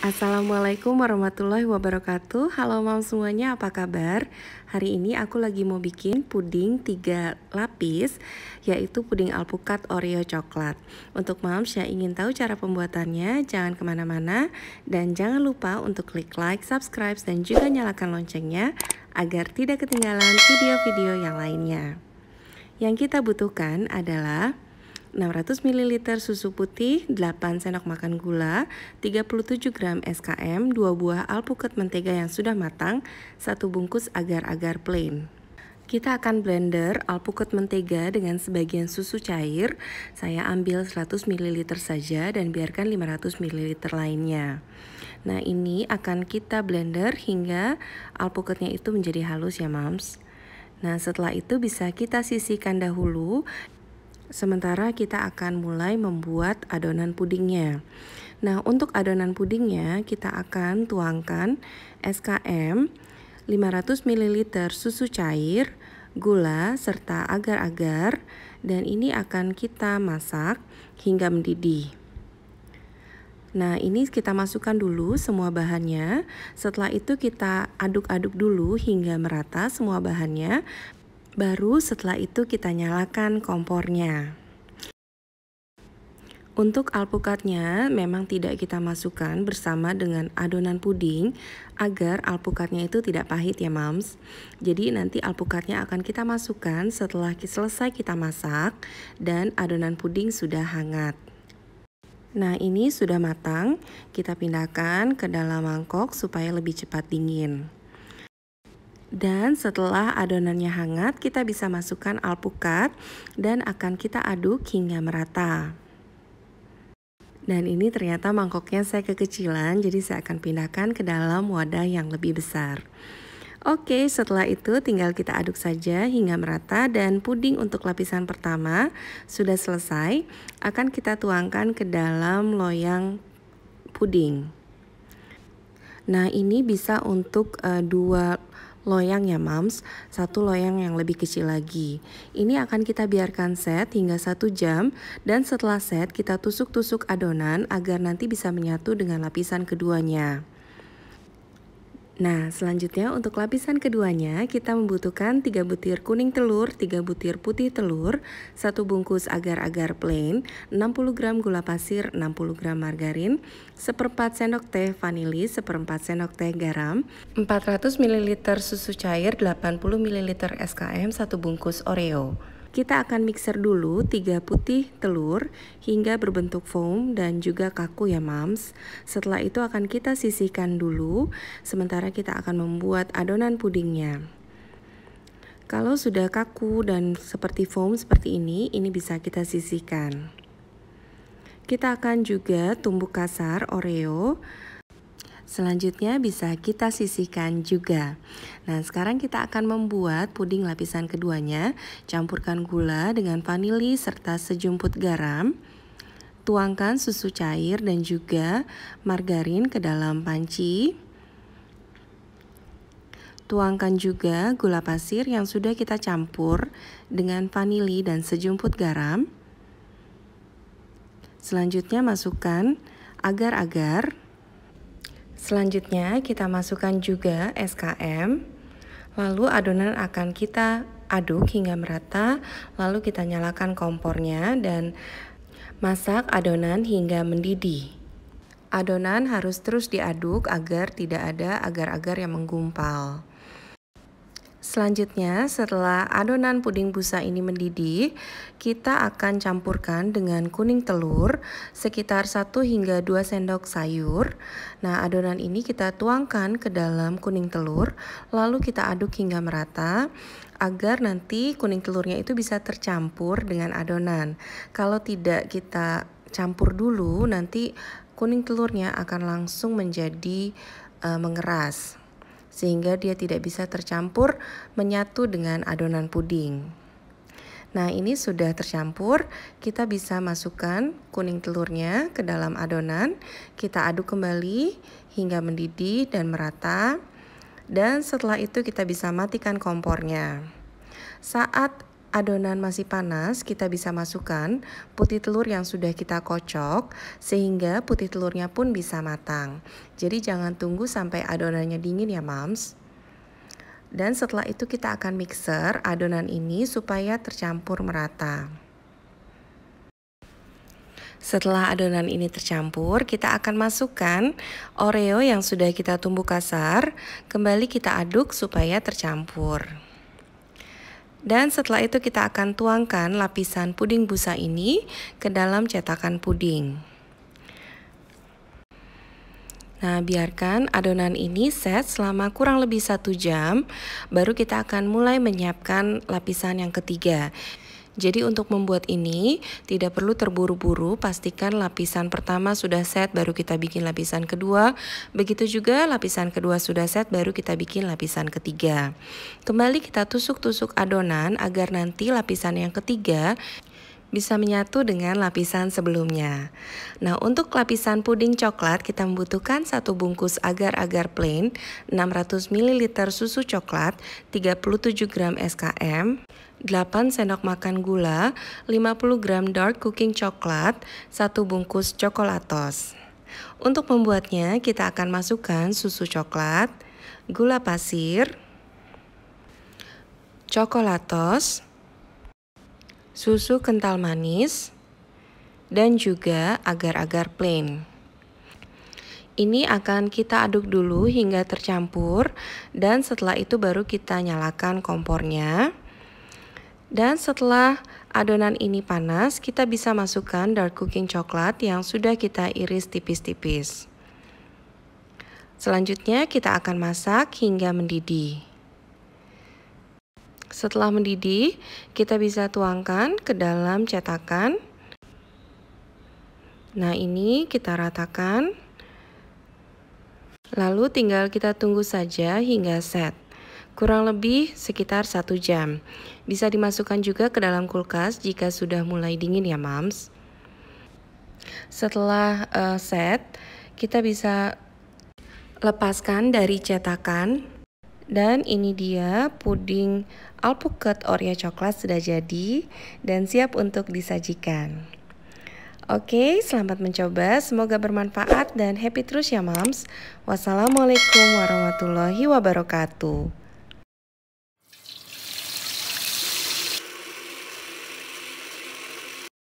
Assalamualaikum warahmatullahi wabarakatuh. Halo mam semuanya, apa kabar? Hari ini aku lagi mau bikin puding 3 lapis, yaitu puding alpukat Oreo coklat. Untuk moms yang ingin tahu cara pembuatannya, jangan kemana-mana. Dan jangan lupa untuk klik like, subscribe, dan juga nyalakan loncengnya agar tidak ketinggalan video-video yang lainnya. Yang kita butuhkan adalah 600 ml susu putih, 8 sendok makan gula, 37 gram SKM, 2 buah alpukat mentega yang sudah matang, 1 bungkus agar-agar plain. Kita akan blender alpukat mentega dengan sebagian susu cair. Saya ambil 100 ml saja dan biarkan 500 ml lainnya. Nah, ini akan kita blender hingga alpukatnya itu menjadi halus ya moms. Nah, setelah itu bisa kita sisihkan dahulu. Sementara kita akan mulai membuat adonan pudingnya. Nah, untuk adonan pudingnya kita akan tuangkan SKM, 500 ml susu cair, gula, serta agar-agar, dan ini akan kita masak hingga mendidih. Nah, ini kita masukkan dulu semua bahannya. Setelah itu kita aduk-aduk dulu hingga merata semua bahannya. Baru setelah itu kita nyalakan kompornya. Untuk alpukatnya memang tidak kita masukkan bersama dengan adonan puding agar alpukatnya itu tidak pahit ya moms. Jadi nanti alpukatnya akan kita masukkan setelah selesai kita masak dan adonan puding sudah hangat. Nah, ini sudah matang, kita pindahkan ke dalam mangkok supaya lebih cepat dingin. Dan setelah adonannya hangat, kita bisa masukkan alpukat dan akan kita aduk hingga merata. Dan ini ternyata mangkoknya saya kekecilan, jadi saya akan pindahkan ke dalam wadah yang lebih besar. Oke, setelah itu tinggal kita aduk saja hingga merata dan puding untuk lapisan pertama sudah selesai. Akan kita tuangkan ke dalam loyang puding. Nah, ini bisa untuk 2 loyang ya moms, 1 loyang yang lebih kecil lagi. Ini akan kita biarkan set hingga 1 jam dan setelah set kita tusuk-tusuk adonan agar nanti bisa menyatu dengan lapisan keduanya. Nah, selanjutnya untuk lapisan keduanya kita membutuhkan 3 butir kuning telur, 3 butir putih telur, 1 bungkus agar-agar plain, 60 gram gula pasir, 60 gram margarin, 1/4 sendok teh vanili, 1/4 sendok teh garam, 400 ml susu cair, 80 ml SKM, 1 bungkus Oreo. Kita akan mixer dulu 3 putih telur hingga berbentuk foam dan juga kaku ya moms. Setelah itu akan kita sisihkan dulu, sementara kita akan membuat adonan pudingnya. Kalau sudah kaku dan seperti foam seperti ini bisa kita sisihkan. Kita akan juga tumbuk kasar Oreo. Selanjutnya bisa kita sisihkan juga. Nah, sekarang kita akan membuat puding lapisan keduanya. Campurkan gula dengan vanili serta sejumput garam. Tuangkan susu cair dan juga margarin ke dalam panci. Tuangkan juga gula pasir yang sudah kita campur dengan vanili dan sejumput garam. Selanjutnya masukkan agar-agar. Selanjutnya kita masukkan juga SKM, lalu adonan akan kita aduk hingga merata, lalu kita nyalakan kompornya dan masak adonan hingga mendidih. Adonan harus terus diaduk agar tidak ada agar-agar yang menggumpal. Selanjutnya, setelah adonan puding busa ini mendidih, kita akan campurkan dengan kuning telur sekitar 1 hingga 2 sendok sayur. Nah, adonan ini kita tuangkan ke dalam kuning telur, lalu kita aduk hingga merata agar nanti kuning telurnya itu bisa tercampur dengan adonan. Kalau tidak kita campur dulu, nanti kuning telurnya akan langsung menjadi mengeras, sehingga dia tidak bisa tercampur menyatu dengan adonan puding. Nah, ini sudah tercampur, kita bisa masukkan kuning telurnya ke dalam adonan, kita aduk kembali hingga mendidih dan merata, dan setelah itu kita bisa matikan kompornya. Saat adonan masih panas, kita bisa masukkan putih telur yang sudah kita kocok sehingga putih telurnya pun bisa matang. Jadi jangan tunggu sampai adonannya dingin ya Mams. Dan setelah itu kita akan mixer adonan ini supaya tercampur merata. Setelah adonan ini tercampur, kita akan masukkan Oreo yang sudah kita tumbuk kasar. Kembali kita aduk supaya tercampur. Dan setelah itu kita akan tuangkan lapisan puding busa ini ke dalam cetakan puding. Nah, biarkan adonan ini set selama kurang lebih 1 jam, baru kita akan mulai menyiapkan lapisan yang ketiga. Jadi untuk membuat ini tidak perlu terburu-buru, pastikan lapisan pertama sudah set baru kita bikin lapisan kedua. Begitu juga lapisan kedua sudah set baru kita bikin lapisan ketiga. Kembali kita tusuk-tusuk adonan agar nanti lapisan yang ketiga bisa menyatu dengan lapisan sebelumnya. Nah, untuk lapisan puding coklat kita membutuhkan 1 bungkus agar-agar plain, 600 ml susu coklat, 37 gram SKM, 8 sendok makan gula, 50 gram dark cooking coklat, 1 bungkus coklatos. Untuk membuatnya kita akan masukkan susu coklat, gula pasir, coklatos, susu kental manis, dan juga agar-agar plain. Ini akan kita aduk dulu hingga tercampur dan setelah itu baru kita nyalakan kompornya. Dan setelah adonan ini panas, kita bisa masukkan dark cooking coklat yang sudah kita iris tipis-tipis. Selanjutnya kita akan masak hingga mendidih. Setelah mendidih, kita bisa tuangkan ke dalam cetakan. Nah, ini kita ratakan. Lalu tinggal kita tunggu saja hingga set. Kurang lebih sekitar 1 jam. Bisa dimasukkan juga ke dalam kulkas jika sudah mulai dingin ya Mams. Setelah set, kita bisa lepaskan dari cetakan. Dan ini dia puding alpukat Oreo coklat sudah jadi dan siap untuk disajikan. Oke, selamat mencoba. Semoga bermanfaat dan happy terus ya Mams. Wassalamualaikum warahmatullahi wabarakatuh.